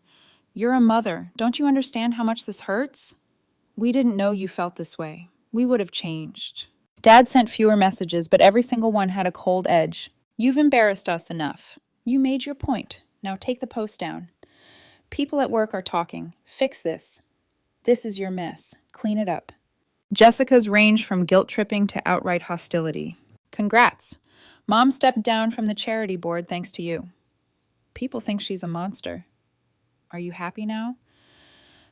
You're a mother. Don't you understand how much this hurts? We didn't know you felt this way. We would have changed." Dad sent fewer messages, but every single one had a cold edge. "You've embarrassed us enough. You made your point. Now take the post down. People at work are talking. Fix this. This is your mess. Clean it up." Jessica's ranged from guilt-tripping to outright hostility. "Congrats. Mom stepped down from the charity board thanks to you. People think she's a monster. Are you happy now?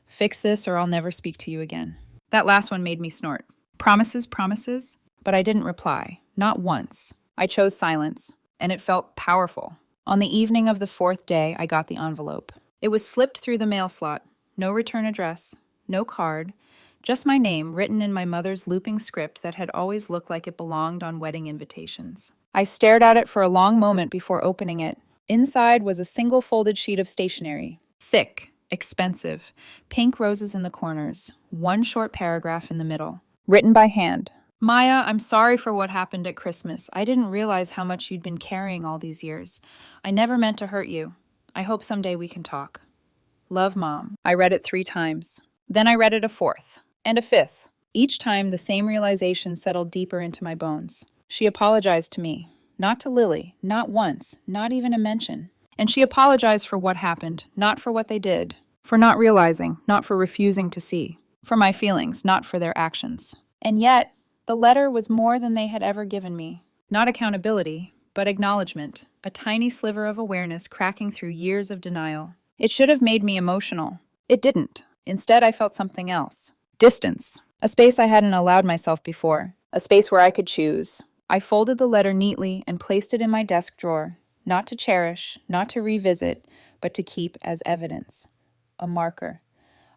Fix this or I'll never speak to you again." That last one made me snort. Promises, promises. But I didn't reply. Not once. I chose silence, and it felt powerful. On the evening of the 4th day, I got the envelope. It was slipped through the mail slot. No return address. No card. Just my name written in my mother's looping script that had always looked like it belonged on wedding invitations. I stared at it for a long moment before opening it. Inside was a single folded sheet of stationery. Thick, expensive, pink roses in the corners, one short paragraph in the middle. Written by hand. Maya, I'm sorry for what happened at Christmas. I didn't realize how much you'd been carrying all these years. I never meant to hurt you. I hope someday we can talk. Love, Mom. I read it 3 times. Then I read it a 4th. And a 5th. Each time, the same realization settled deeper into my bones. She apologized to me. Not to Lily. Not once. Not even a mention. And she apologized for what happened, not for what they did. For not realizing, not for refusing to see. For my feelings, not for their actions. And yet, the letter was more than they had ever given me. Not accountability, but acknowledgement. A tiny sliver of awareness cracking through years of denial. It should have made me emotional. It didn't. Instead, I felt something else. Distance. A space I hadn't allowed myself before. A space where I could choose. I folded the letter neatly and placed it in my desk drawer. Not to cherish, not to revisit, but to keep as evidence. A marker.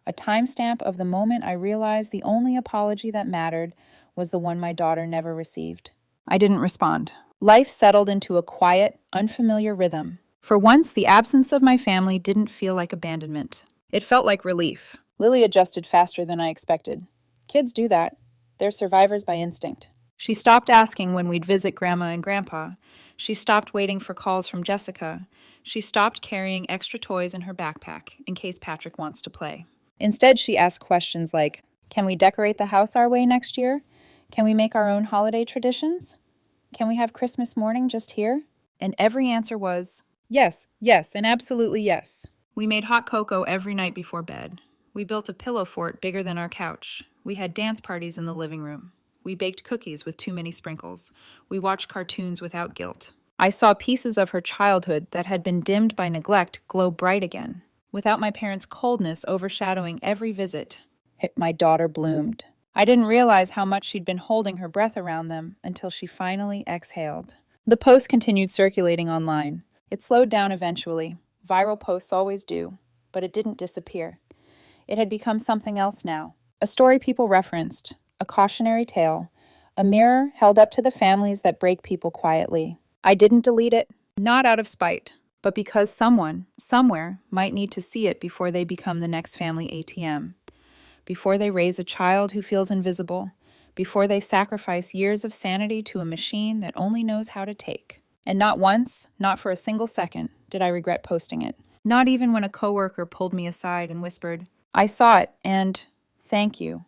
A timestamp of the moment I realized the only apology that mattered was the one my daughter never received. I didn't respond. Life settled into a quiet, unfamiliar rhythm. For once, the absence of my family didn't feel like abandonment. It felt like relief. Lily adjusted faster than I expected. Kids do that. They're survivors by instinct. She stopped asking when we'd visit Grandma and Grandpa. She stopped waiting for calls from Jessica. She stopped carrying extra toys in her backpack in case Patrick wants to play. Instead, she asked questions like, can we decorate the house our way next year? Can we make our own holiday traditions? Can we have Christmas morning just here? And every answer was, yes, yes, and absolutely yes. We made hot cocoa every night before bed. We built a pillow fort bigger than our couch. We had dance parties in the living room. We baked cookies with too many sprinkles. We watched cartoons without guilt. I saw pieces of her childhood that had been dimmed by neglect glow bright again, without my parents' coldness overshadowing every visit. My daughter bloomed. I didn't realize how much she'd been holding her breath around them until she finally exhaled. The post continued circulating online. It slowed down eventually. Viral posts always do, but it didn't disappear. It had become something else now. A story people referenced, a cautionary tale, a mirror held up to the families that break people quietly. I didn't delete it, not out of spite, but because someone, somewhere, might need to see it before they become the next family ATM, before they raise a child who feels invisible, before they sacrifice years of sanity to a machine that only knows how to take. And not once, not for a single second, did I regret posting it. Not even when a coworker pulled me aside and whispered, I saw it, and thank you.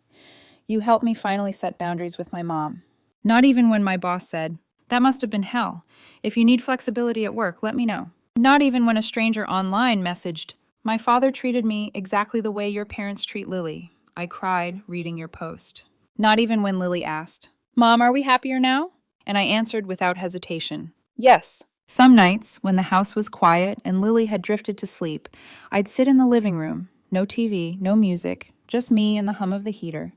You helped me finally set boundaries with my mom. Not even when my boss said, that must have been hell. If you need flexibility at work, let me know. Not even when a stranger online messaged, my father treated me exactly the way your parents treat Lily. I cried reading your post. Not even when Lily asked, Mom, are we happier now? And I answered without hesitation, yes. Some nights, when the house was quiet and Lily had drifted to sleep, I'd sit in the living room, no TV, no music, just me and the hum of the heater.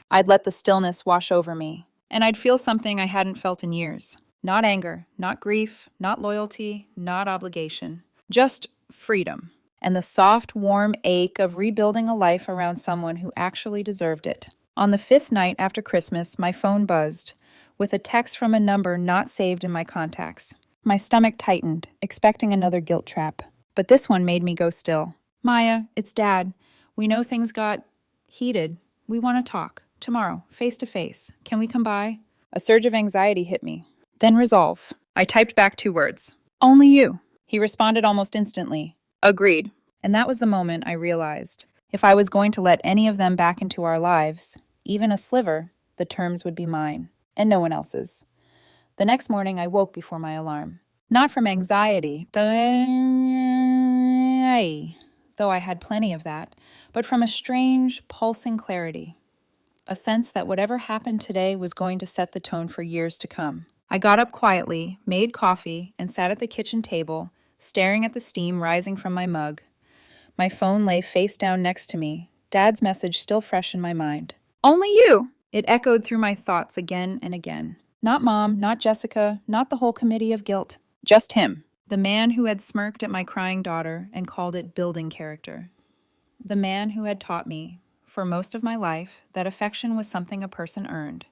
I'd let the stillness wash over me, and I'd feel something I hadn't felt in years. Not anger, not grief, not loyalty, not obligation. Just freedom. And the soft, warm ache of rebuilding a life around someone who actually deserved it. On the 5th night after Christmas, my phone buzzed, with a text from a number not saved in my contacts. My stomach tightened, expecting another guilt trap. But this one made me go still. Maya, it's Dad. We know things got heated. We want to talk. Tomorrow, face to face. Can we come by? A surge of anxiety hit me. Then resolve. I typed back 2 words. Only you. He responded almost instantly. Agreed. And that was the moment I realized, if I was going to let any of them back into our lives, even a sliver, the terms would be mine, and no one else's. The next morning, I woke before my alarm. Not from anxiety, though I had plenty of that, but from a strange, pulsing clarity. A sense that whatever happened today was going to set the tone for years to come. I got up quietly, made coffee, and sat at the kitchen table, staring at the steam rising from my mug. My phone lay face down next to me, Dad's message still fresh in my mind. Only you! It echoed through my thoughts again and again. Not Mom, not Jessica, not the whole committee of guilt. Just him. The man who had smirked at my crying daughter and called it building character. The man who had taught me, for most of my life that affection was something a person earned,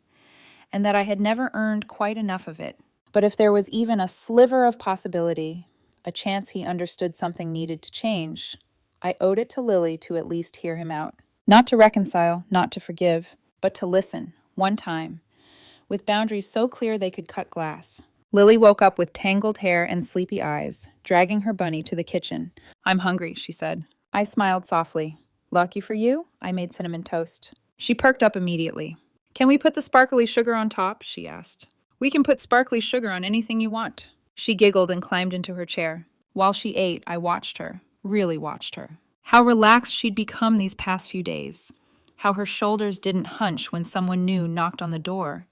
and that I had never earned quite enough of it. But if there was even a sliver of possibility, a chance he understood something needed to change, I owed it to Lily to at least hear him out. Not to reconcile, not to forgive, but to listen, one time, with boundaries so clear they could cut glass. Lily woke up with tangled hair and sleepy eyes, dragging her bunny to the kitchen. "I'm hungry," she said. I smiled softly. "Lucky for you, I made cinnamon toast." She perked up immediately. "Can we put the sparkly sugar on top?" she asked. "We can put sparkly sugar on anything you want." She giggled and climbed into her chair. While she ate, I watched her, really watched her. How relaxed she'd become these past few days. How her shoulders didn't hunch when someone new knocked on the door.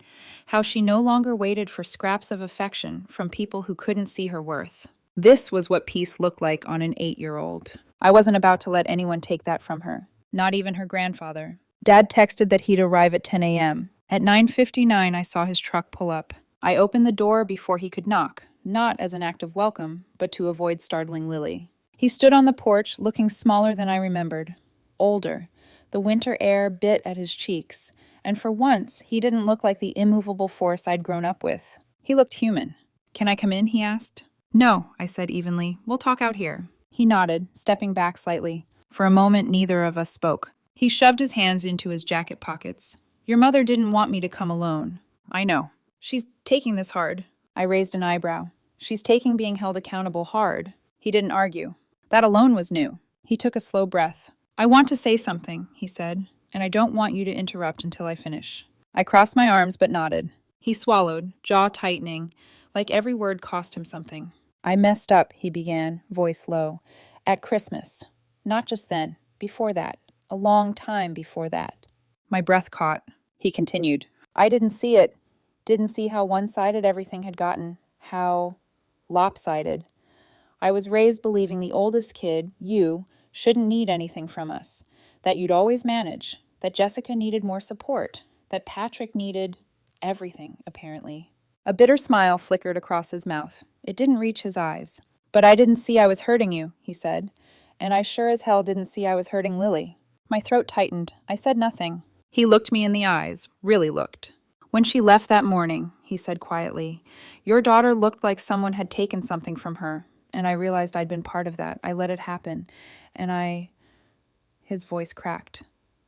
How she no longer waited for scraps of affection from people who couldn't see her worth. This was what peace looked like on an 8-year-old. I wasn't about to let anyone take that from her, not even her grandfather. Dad texted that he'd arrive at 10 a.m. At 9:59, I saw his truck pull up. I opened the door before he could knock, not as an act of welcome, but to avoid startling Lily. He stood on the porch, looking smaller than I remembered. Older. The winter air bit at his cheeks, and for once, he didn't look like the immovable force I'd grown up with. He looked human. "Can I come in?" he asked. "No," I said evenly. "We'll talk out here." He nodded, stepping back slightly. For a moment, neither of us spoke. He shoved his hands into his jacket pockets. "Your mother didn't want me to come alone." "I know. She's taking this hard." I raised an eyebrow. "She's taking being held accountable hard." He didn't argue. That alone was new. He took a slow breath. "I want to say something," he said, "and I don't want you to interrupt until I finish." I crossed my arms but nodded. He swallowed, jaw tightening, like every word cost him something. "I messed up," he began, voice low, "at Christmas. Not just then, before that, a long time before that." My breath caught. He continued. "I didn't see it. Didn't see how one-sided everything had gotten. How lopsided. I was raised believing the oldest kid, you, shouldn't need anything from us. That you'd always manage. That Jessica needed more support. That Patrick needed everything, apparently." A bitter smile flickered across his mouth. It didn't reach his eyes. "But I didn't see I was hurting you," he said. "And I sure as hell didn't see I was hurting Lily." My throat tightened. I said nothing. He looked me in the eyes, really looked. "When she left that morning," he said quietly, "your daughter looked like someone had taken something from her, and I realized I'd been part of that. I let it happen, and His voice cracked.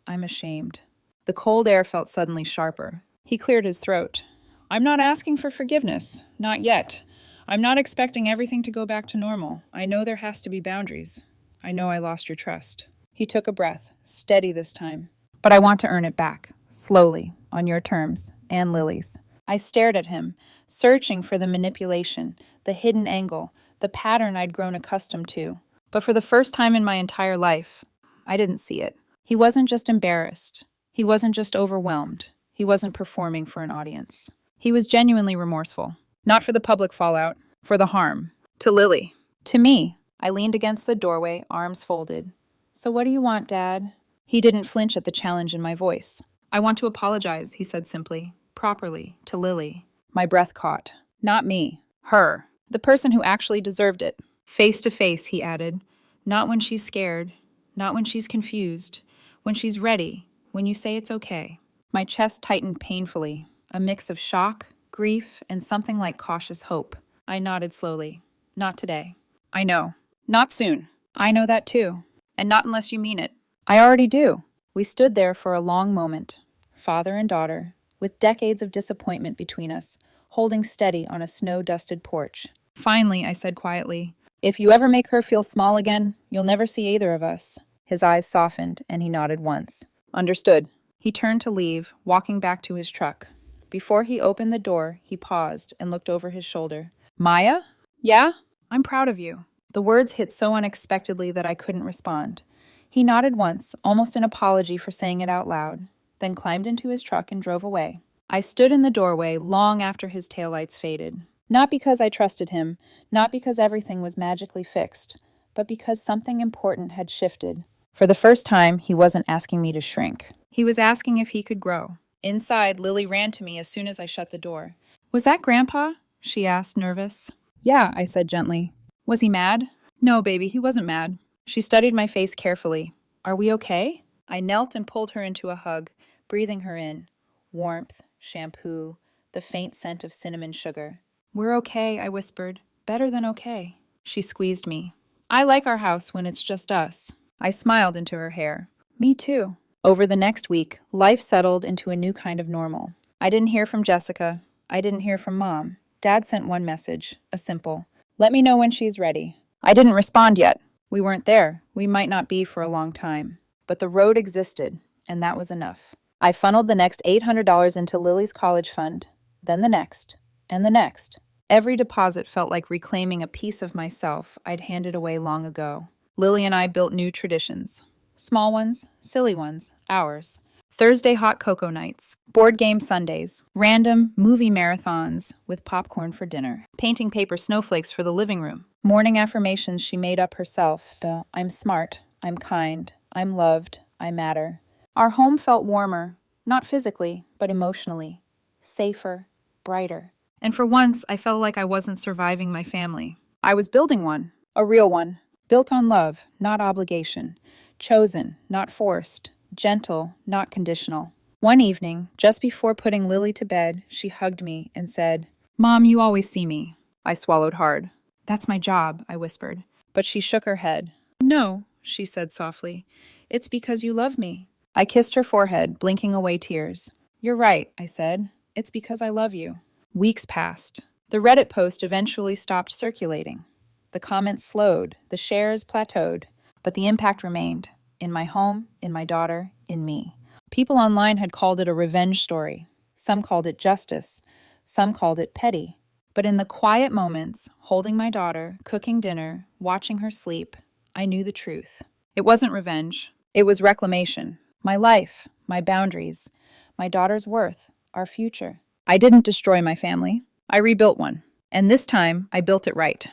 "I'm ashamed." The cold air felt suddenly sharper. He cleared his throat. "I'm not asking for forgiveness. Not yet. I'm not expecting everything to go back to normal. I know there has to be boundaries. I know I lost your trust." He took a breath, steady this time. "But I want to earn it back, slowly, on your terms, and Lily's." I stared at him, searching for the manipulation, the hidden angle, the pattern I'd grown accustomed to. But for the first time in my entire life, I didn't see it. He wasn't just embarrassed. He wasn't just overwhelmed. He wasn't performing for an audience. He was genuinely remorseful. Not for the public fallout, for the harm. To Lily. To me. I leaned against the doorway, arms folded. "So what do you want, Dad?" He didn't flinch at the challenge in my voice. "I want to apologize," he said simply. "Properly. To Lily." My breath caught. Not me. Her. The person who actually deserved it. "Face to face," he added. "Not when she's scared. Not when she's confused. When she's ready. When you say it's okay." My chest tightened painfully. A mix of shock, grief, and something like cautious hope. I nodded slowly. "Not today." "I know. Not soon." "I know that too. And not unless you mean it." "I already do." We stood there for a long moment, father and daughter, with decades of disappointment between us, holding steady on a snow-dusted porch. Finally, I said quietly, "If you ever make her feel small again, you'll never see either of us." His eyes softened, and he nodded once. "Understood." He turned to leave, walking back to his truck. Before he opened the door, he paused and looked over his shoulder. "Maya?" "Yeah? I'm proud of you." The words hit so unexpectedly that I couldn't respond. He nodded once, almost an apology for saying it out loud, then climbed into his truck and drove away. I stood in the doorway long after his taillights faded. Not because I trusted him, not because everything was magically fixed, but because something important had shifted. For the first time, he wasn't asking me to shrink. He was asking if he could grow. Inside, Lily ran to me as soon as I shut the door. "Was that Grandpa?" she asked, nervous. "Yeah," I said gently. "Was he mad?" "No, baby, he wasn't mad." She studied my face carefully. "Are we okay?" I knelt and pulled her into a hug, breathing her in. Warmth, shampoo, the faint scent of cinnamon sugar. "We're okay," I whispered. "Better than okay." She squeezed me. "I like our house when it's just us." I smiled into her hair. "Me too." Over the next week, life settled into a new kind of normal. I didn't hear from Jessica. I didn't hear from Mom. Dad sent one message, a simple, "Let me know when she's ready." I didn't respond yet. We weren't there. We might not be for a long time. But the road existed, and that was enough. I funneled the next $800 into Lily's college fund, then the next, and the next. Every deposit felt like reclaiming a piece of myself I'd handed away long ago. Lily and I built new traditions. Small ones, silly ones, ours. Thursday hot cocoa nights, board game Sundays, random movie marathons with popcorn for dinner, painting paper snowflakes for the living room, morning affirmations she made up herself. I'm smart, I'm kind, I'm loved, I matter. Our home felt warmer, not physically, but emotionally. Safer, brighter. And for once, I felt like I wasn't surviving my family. I was building one, a real one, built on love, not obligation, chosen, not forced, gentle, not conditional. One evening, just before putting Lily to bed, she hugged me and said, "Mom, you always see me." I swallowed hard. "That's my job," I whispered. But she shook her head. "No," she said softly. "It's because you love me." I kissed her forehead, blinking away tears. "You're right," I said. "It's because I love you." Weeks passed. The Reddit post eventually stopped circulating. The comments slowed, the shares plateaued, but the impact remained. In my home, in my daughter, in me. People online had called it a revenge story. Some called it justice. Some called it petty. But in the quiet moments, holding my daughter, cooking dinner, watching her sleep, I knew the truth. It wasn't revenge. It was reclamation. My life, my boundaries, my daughter's worth, our future. I didn't destroy my family. I rebuilt one. And this time, I built it right.